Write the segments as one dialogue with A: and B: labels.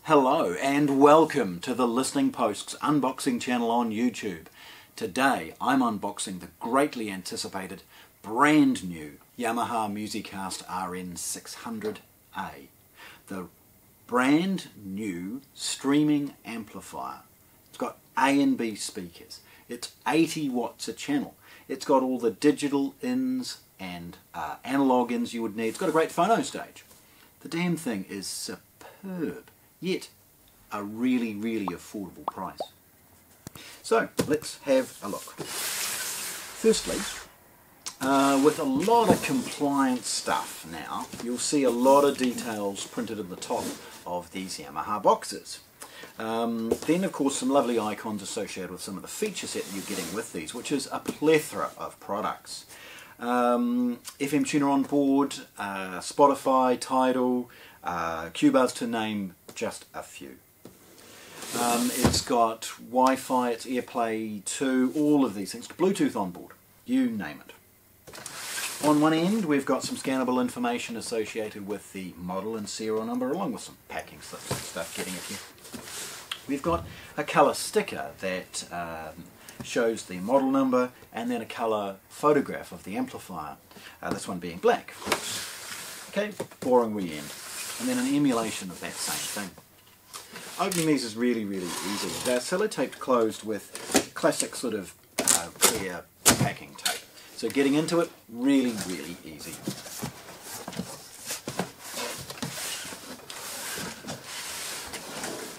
A: Hello and welcome to the Listening Post's unboxing channel on YouTube. Today I'm unboxing the greatly anticipated brand new Yamaha Musicast RN600A. The brand new streaming amplifier. It's got A and B speakers. It's 80 watts a channel. It's got all the digital ins and analog ins you would need. It's got a great phono stage. The damn thing is superb. Yet a really affordable price. So let's have a look. Firstly, with a lot of compliance stuff now, you'll see a lot of details printed at the top of these Yamaha boxes. Then of course some lovely icons associated with some of the feature set that you're getting with these, which is a plethora of products. FM tuner on board, Spotify, Tidal, Q-Bars to name just a few. It's got Wi-Fi, it's AirPlay 2, all of these things, Bluetooth on board, you name it. On one end we've got some scannable information associated with the model and serial number, along with some packing slips and stuff getting it here. We've got a colour sticker that shows the model number and then a colour photograph of the amplifier, this one being black of course. Okay, boring we end. And then an emulation of that same thing. Opening these is really easy. They're sellotaped closed with classic sort of clear packing tape. So getting into it, really easy.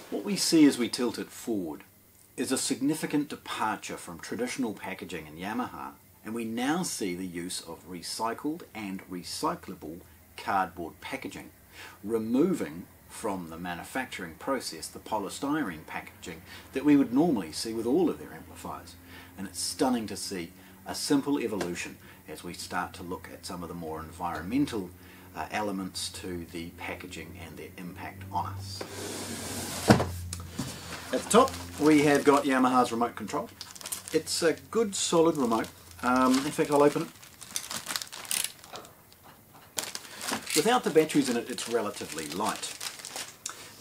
A: What we see as we tilt it forward is a significant departure from traditional packaging in Yamaha, and we now see the use of recycled and recyclable cardboard packaging, removing from the manufacturing process the polystyrene packaging that we would normally see with all of their amplifiers. And it's stunning to see a simple evolution as we start to look at some of the more environmental elements to the packaging and their impact on us. At the top we have got Yamaha's remote control. It's a good solid remote. In fact, I'll open it. Without the batteries in it, it's relatively light.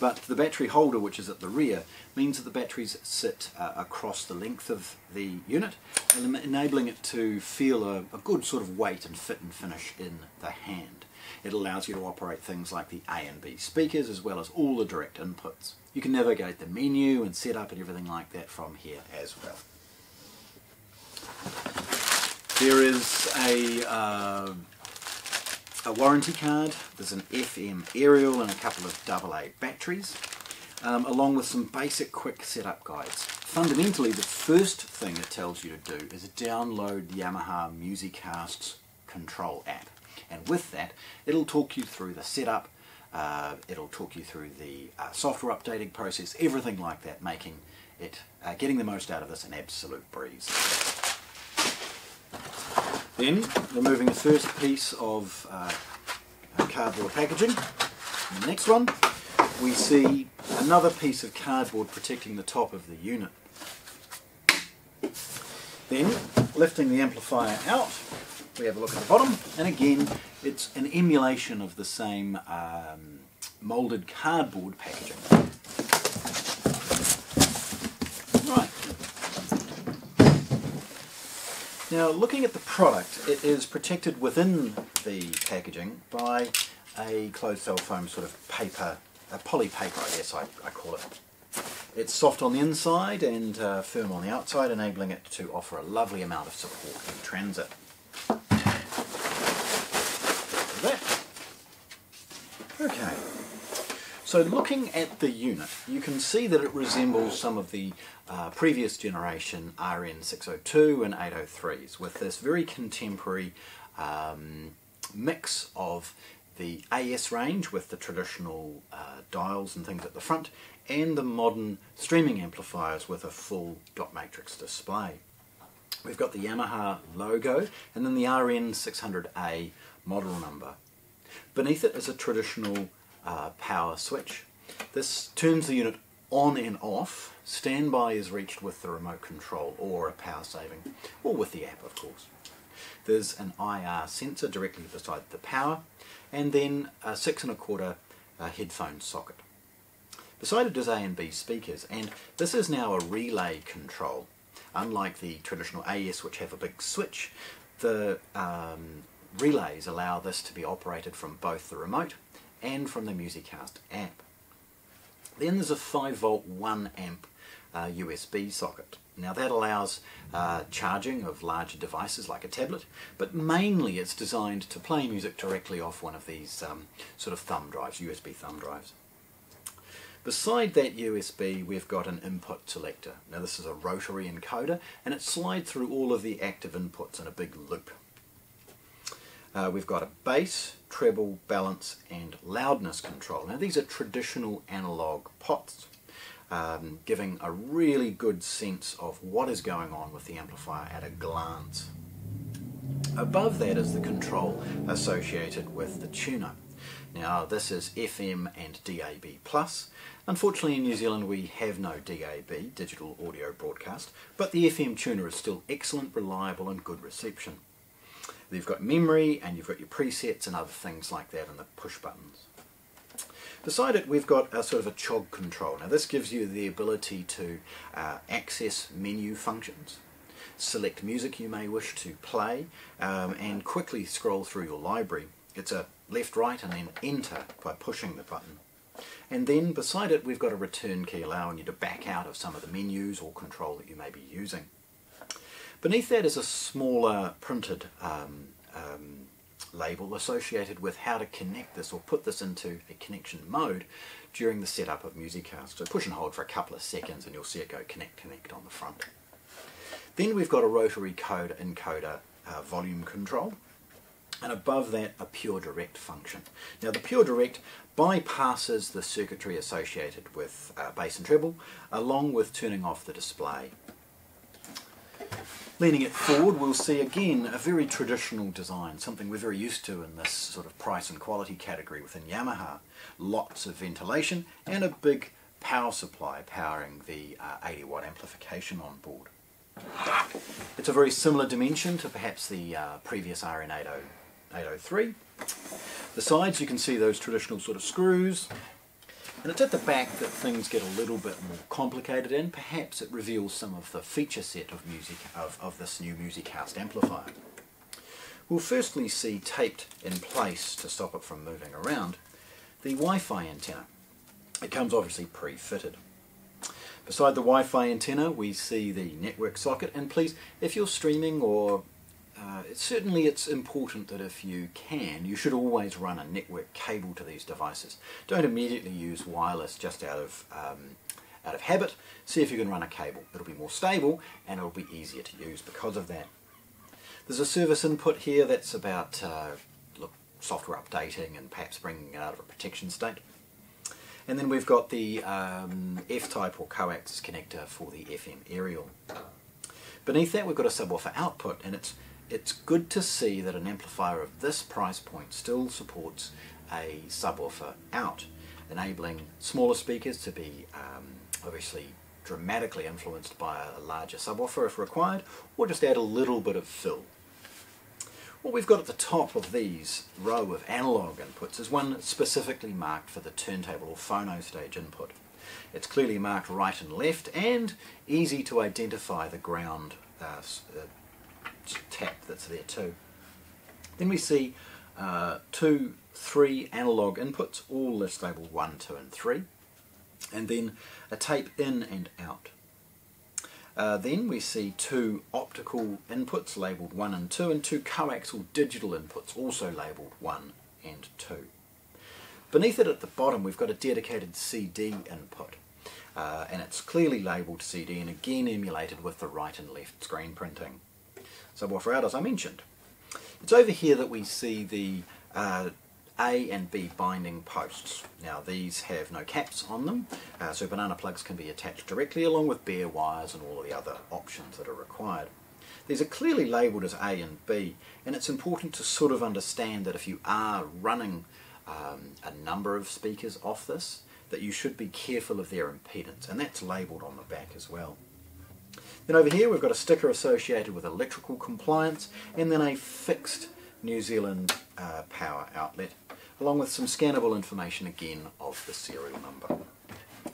A: But the battery holder, which is at the rear, means that the batteries sit across the length of the unit, enabling it to feel a good sort of weight and fit and finish in the hand. It allows you to operate things like the A and B speakers, as well as all the direct inputs. You can navigate the menu and set up and everything like that from here as well. There is a warranty card, there's an FM aerial and a couple of AA batteries, along with some basic quick setup guides. Fundamentally, the first thing it tells you to do is download Yamaha Musicast's control app, and with that it'll talk you through the setup, it'll talk you through the software updating process, everything like that, making it, getting the most out of this, an absolute breeze. Then, removing the first piece of cardboard packaging. In the next one, we see another piece of cardboard protecting the top of the unit. Then, lifting the amplifier out, we have a look at the bottom, and again, it's an emulation of the same moulded cardboard packaging. Right. Now, looking at the product, it is protected within the packaging by a closed cell foam sort of paper, a poly paper I guess I call it. It's soft on the inside and firm on the outside, enabling it to offer a lovely amount of support in transit. Okay, so looking at the unit, you can see that it resembles some of the previous generation RN602 and 803s, with this very contemporary mix of the AS range with the traditional dials and things at the front, and the modern streaming amplifiers with a full dot matrix display. We've got the Yamaha logo and then the RN600A model number. Beneath it is a traditional power switch. This turns the unit on and off. Standby is reached with the remote control or a power saving, or with the app of course. There's an IR sensor directly beside the power, and then a 6 1/4 headphone socket. Beside it is A and B speakers, and this is now a relay control. Unlike the traditional AS, which have a big switch, the relays allow this to be operated from both the remote and from the MusicCast app. Then there's a 5 volt 1 amp USB socket. Now that allows charging of larger devices like a tablet, but mainly it's designed to play music directly off one of these sort of thumb drives, USB thumb drives. Beside that USB we've got an input selector. Now this is a rotary encoder and it slides through all of the active inputs in a big loop. We've got a bass, treble, balance and loudness control. Now these are traditional analog pots, giving a really good sense of what is going on with the amplifier at a glance. Above that is the control associated with the tuner. Now this is FM and DAB+. Unfortunately in New Zealand we have no DAB, digital audio broadcast, but the FM tuner is still excellent, reliable and good reception. You've got memory and you've got your presets and other things like that and the push buttons. Beside it we've got a sort of a chog control. Now this gives you the ability to access menu functions, select music you may wish to play and quickly scroll through your library. It's a left, right and then enter by pushing the button. And then beside it we've got a return key allowing you to back out of some of the menus or control that you may be using. Beneath that is a smaller printed label associated with how to connect this or put this into a connection mode during the setup of MusicCast. So push and hold for a couple of seconds and you'll see it go connect, connect on the front. Then we've got a rotary encoder volume control. And above that a pure direct function. Now the pure direct bypasses the circuitry associated with bass and treble along with turning off the display. Leaning it forward we'll see again a very traditional design, something we're very used to in this sort of price and quality category within Yamaha. Lots of ventilation and a big power supply powering the 80 watt amplification on board. It's a very similar dimension to perhaps the previous RN803. The sides you can see those traditional sort of screws, and it's at the back that things get a little bit more complicated and perhaps it reveals some of the feature set of music of this new MusicCast amplifier. We'll firstly see taped in place to stop it from moving around the Wi-Fi antenna. It comes obviously pre-fitted. Beside the Wi-Fi antenna we see the network socket, and please, if you're streaming or certainly it's important that if you can, you should always run a network cable to these devices. Don't immediately use wireless just out of habit. See if you can run a cable. It'll be more stable and it'll be easier to use because of that. There's a service input here that's about software updating and perhaps bringing it out of a protection state. And then we've got the F-type or coaxial connector for the FM aerial. Beneath that we've got a subwoofer output, and it's good to see that an amplifier of this price point still supports a subwoofer out, enabling smaller speakers to be obviously dramatically influenced by a larger subwoofer if required, or just add a little bit of fill. What we've got at the top of these row of analog inputs is one specifically marked for the turntable or phono stage input. It's clearly marked right and left and easy to identify the ground tap that's there too. Then we see 2, 3 analog inputs, all list labelled 1, 2 and 3, and then a tape in and out. Then we see 2 optical inputs labelled 1 and 2 and 2 coaxial digital inputs also labelled 1 and 2. Beneath it at the bottom we've got a dedicated CD input, and it's clearly labelled CD and again emulated with the right and left screen printing. Subwoofer out as I mentioned. It's over here that we see the A and B binding posts. Now these have no caps on them, so banana plugs can be attached directly along with bare wires and all of the other options that are required. These are clearly labelled as A and B, and it's important to sort of understand that if you are running a number of speakers off this, that you should be careful of their impedance, and that's labelled on the back as well. Then over here we've got a sticker associated with electrical compliance, and then a fixed New Zealand power outlet, along with some scannable information again of the serial number.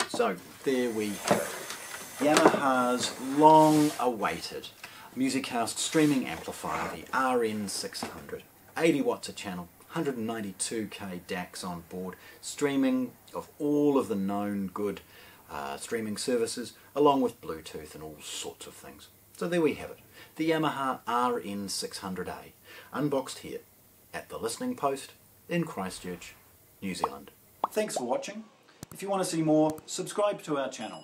A: So there we go. Yamaha's long-awaited Musicast streaming amplifier, the RN600. 80 watts a channel, 192k DACs on board, streaming of all of the known good streaming services, along with Bluetooth and all sorts of things. So there we have it, the Yamaha RN600A, unboxed here at the Listening Post in Christchurch, New Zealand. Thanks for watching. If you want to see more, subscribe to our channel.